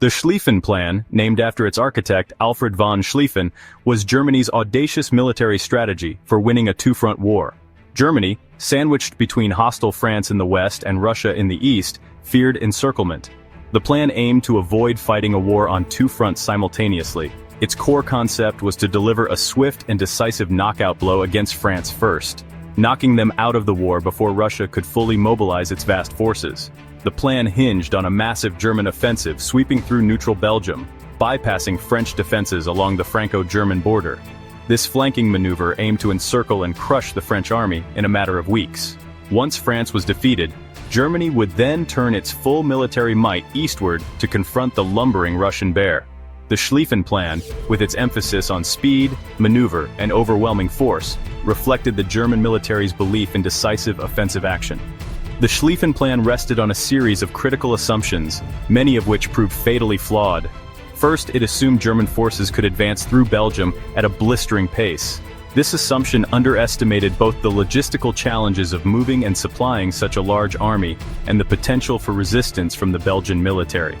The Schlieffen Plan, named after its architect Alfred von Schlieffen, was Germany's audacious military strategy for winning a two-front war. Germany, sandwiched between hostile France in the west and Russia in the east, feared encirclement. The plan aimed to avoid fighting a war on two fronts simultaneously. Its core concept was to deliver a swift and decisive knockout blow against France first, knocking them out of the war before Russia could fully mobilize its vast forces. The plan hinged on a massive German offensive sweeping through neutral Belgium, bypassing French defenses along the Franco-German border. This flanking maneuver aimed to encircle and crush the French army in a matter of weeks. Once France was defeated, Germany would then turn its full military might eastward to confront the lumbering Russian bear. The Schlieffen Plan, with its emphasis on speed, maneuver, and overwhelming force, reflected the German military's belief in decisive offensive action. The Schlieffen Plan rested on a series of critical assumptions, many of which proved fatally flawed. First, it assumed German forces could advance through Belgium at a blistering pace. This assumption underestimated both the logistical challenges of moving and supplying such a large army and the potential for resistance from the Belgian military.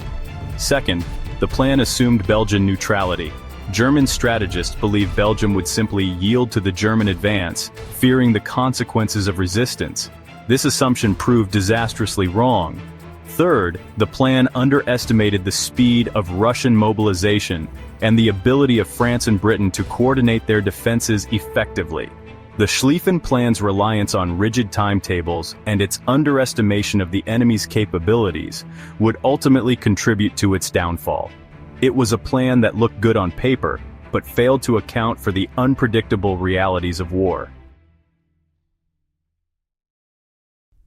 Second, the plan assumed Belgian neutrality. German strategists believed Belgium would simply yield to the German advance, fearing the consequences of resistance. This assumption proved disastrously wrong. Third, the plan underestimated the speed of Russian mobilization and the ability of France and Britain to coordinate their defenses effectively. The Schlieffen Plan's reliance on rigid timetables and its underestimation of the enemy's capabilities would ultimately contribute to its downfall. It was a plan that looked good on paper, but failed to account for the unpredictable realities of war.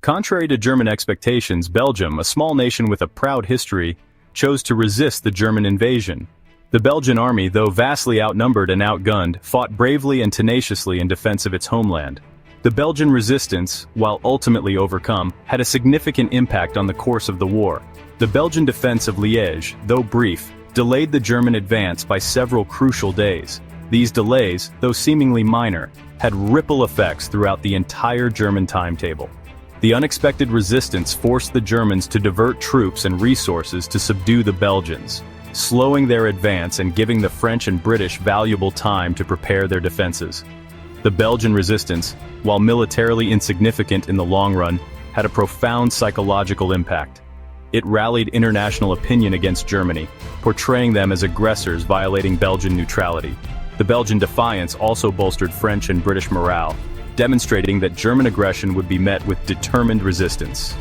Contrary to German expectations, Belgium, a small nation with a proud history, chose to resist the German invasion. The Belgian army, though vastly outnumbered and outgunned, fought bravely and tenaciously in defense of its homeland. The Belgian resistance, while ultimately overcome, had a significant impact on the course of the war. The Belgian defense of Liège, though brief, delayed the German advance by several crucial days. These delays, though seemingly minor, had ripple effects throughout the entire German timetable. The unexpected resistance forced the Germans to divert troops and resources to subdue the Belgians, slowing their advance and giving the French and British valuable time to prepare their defenses. The Belgian resistance, while militarily insignificant in the long run, had a profound psychological impact. It rallied international opinion against Germany, portraying them as aggressors violating Belgian neutrality. The Belgian defiance also bolstered French and British morale, demonstrating that German aggression would be met with determined resistance.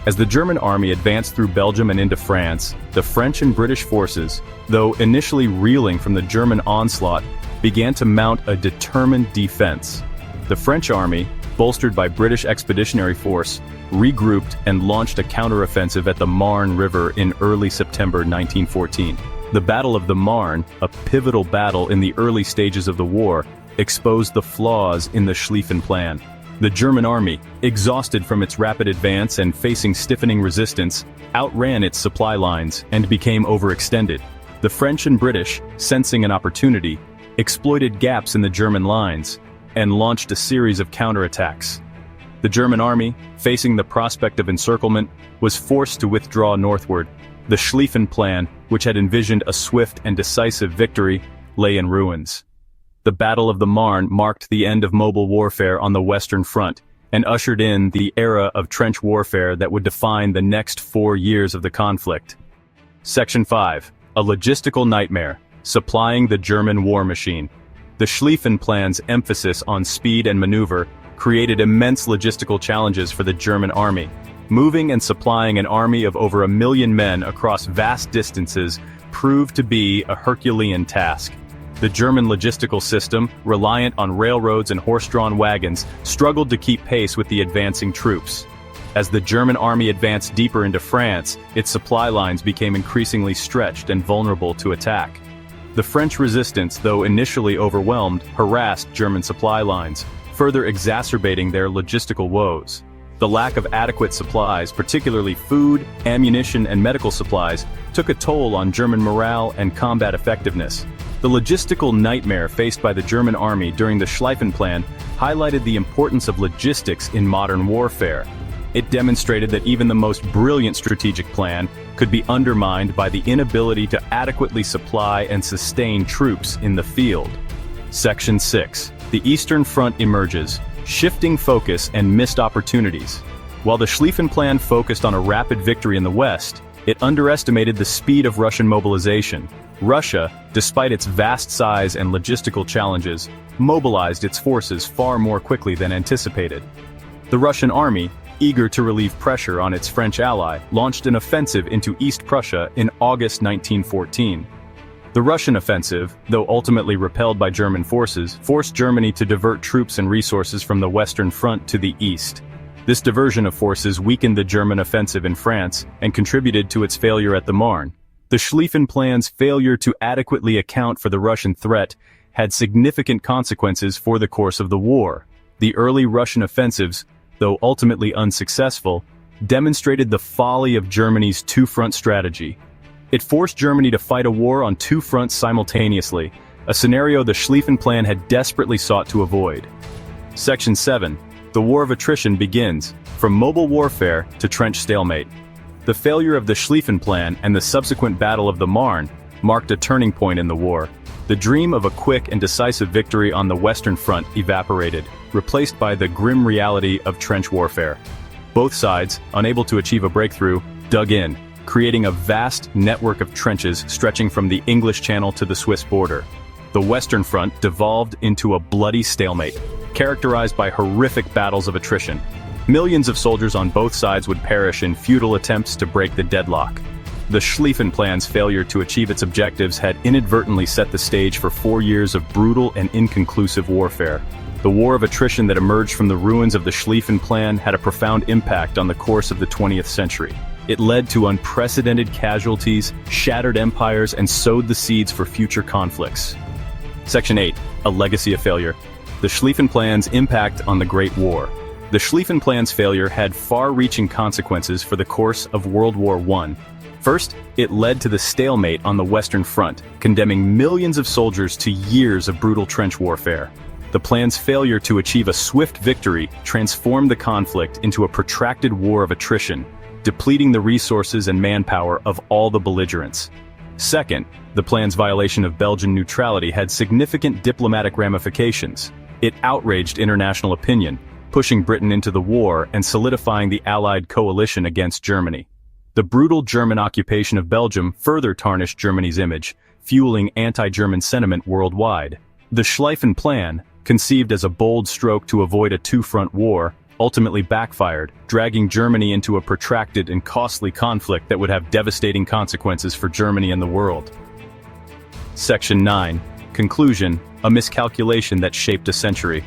As the German army advanced through Belgium and into France, the French and British forces, though initially reeling from the German onslaught, began to mount a determined defense. The French army, bolstered by British Expeditionary Force, regrouped and launched a counteroffensive at the Marne River in early September 1914. The Battle of the Marne, a pivotal battle in the early stages of the war, exposed the flaws in the Schlieffen Plan. The German army, exhausted from its rapid advance and facing stiffening resistance, outran its supply lines and became overextended. The French and British, sensing an opportunity, exploited gaps in the German lines and launched a series of counterattacks. The German army, facing the prospect of encirclement, was forced to withdraw northward. The Schlieffen Plan, which had envisioned a swift and decisive victory, lay in ruins. The Battle of the Marne marked the end of mobile warfare on the Western Front and ushered in the era of trench warfare that would define the next 4 years of the conflict. Section 5. A logistical nightmare, supplying the German war machine. The Schlieffen Plan's emphasis on speed and maneuver created immense logistical challenges for the German army. Moving and supplying an army of over 1 million men across vast distances proved to be a Herculean task. The German logistical system, reliant on railroads and horse-drawn wagons, struggled to keep pace with the advancing troops. As the German army advanced deeper into France, its supply lines became increasingly stretched and vulnerable to attack. The French resistance, though initially overwhelmed, harassed German supply lines, further exacerbating their logistical woes. The lack of adequate supplies, particularly food, ammunition, and medical supplies, took a toll on German morale and combat effectiveness. The logistical nightmare faced by the German army during the Schlieffen Plan highlighted the importance of logistics in modern warfare. It demonstrated that even the most brilliant strategic plan could be undermined by the inability to adequately supply and sustain troops in the field. Section 6. The Eastern Front emerges, shifting focus and missed opportunities. While the Schlieffen Plan focused on a rapid victory in the West, it underestimated the speed of Russian mobilization. Russia, despite its vast size and logistical challenges, mobilized its forces far more quickly than anticipated. The Russian army, eager to relieve pressure on its French ally, launched an offensive into East Prussia in August 1914. The Russian offensive, though ultimately repelled by German forces, forced Germany to divert troops and resources from the Western Front to the east. This diversion of forces weakened the German offensive in France and contributed to its failure at the Marne. The Schlieffen Plan's failure to adequately account for the Russian threat had significant consequences for the course of the war. The early Russian offensives, though ultimately unsuccessful, demonstrated the folly of Germany's two-front strategy. It forced Germany to fight a war on two fronts simultaneously, a scenario the Schlieffen Plan had desperately sought to avoid. Section 7. The War of Attrition begins, from mobile warfare to trench stalemate. The failure of the Schlieffen Plan and the subsequent Battle of the Marne marked a turning point in the war. The dream of a quick and decisive victory on the Western Front evaporated, replaced by the grim reality of trench warfare. Both sides, unable to achieve a breakthrough, dug in, creating a vast network of trenches stretching from the English Channel to the Swiss border. The Western Front devolved into a bloody stalemate, characterized by horrific battles of attrition. Millions of soldiers on both sides would perish in futile attempts to break the deadlock. The Schlieffen Plan's failure to achieve its objectives had inadvertently set the stage for 4 years of brutal and inconclusive warfare. The war of attrition that emerged from the ruins of the Schlieffen Plan had a profound impact on the course of the 20th century. It led to unprecedented casualties, shattered empires, and sowed the seeds for future conflicts. Section 8. A legacy of failure. The Schlieffen Plan's impact on the Great War. The Schlieffen Plan's failure had far-reaching consequences for the course of World War I. First, it led to the stalemate on the Western Front, condemning millions of soldiers to years of brutal trench warfare. The plan's failure to achieve a swift victory transformed the conflict into a protracted war of attrition, depleting the resources and manpower of all the belligerents. Second, the plan's violation of Belgian neutrality had significant diplomatic ramifications. It outraged international opinion, pushing Britain into the war and solidifying the Allied coalition against Germany. The brutal German occupation of Belgium further tarnished Germany's image, fueling anti-German sentiment worldwide. The Schlieffen Plan, conceived as a bold stroke to avoid a two-front war, ultimately backfired, dragging Germany into a protracted and costly conflict that would have devastating consequences for Germany and the world. Section 9. Conclusion: a miscalculation that shaped a century.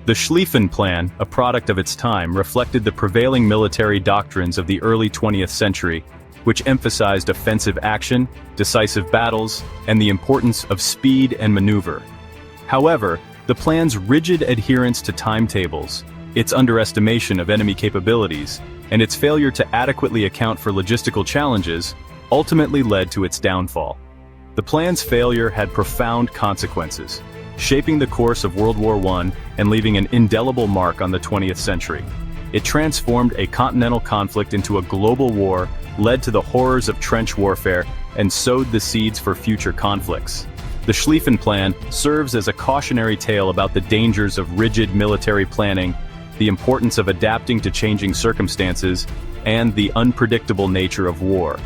The Schlieffen Plan, a product of its time, reflected the prevailing military doctrines of the early 20th century, which emphasized offensive action, decisive battles, and the importance of speed and maneuver. However, the plan's rigid adherence to timetables, its underestimation of enemy capabilities, and its failure to adequately account for logistical challenges ultimately led to its downfall. The plan's failure had profound consequences, shaping the course of World War I and leaving an indelible mark on the 20th century. It transformed a continental conflict into a global war, led to the horrors of trench warfare, and sowed the seeds for future conflicts. The Schlieffen Plan serves as a cautionary tale about the dangers of rigid military planning, the importance of adapting to changing circumstances, and the unpredictable nature of war.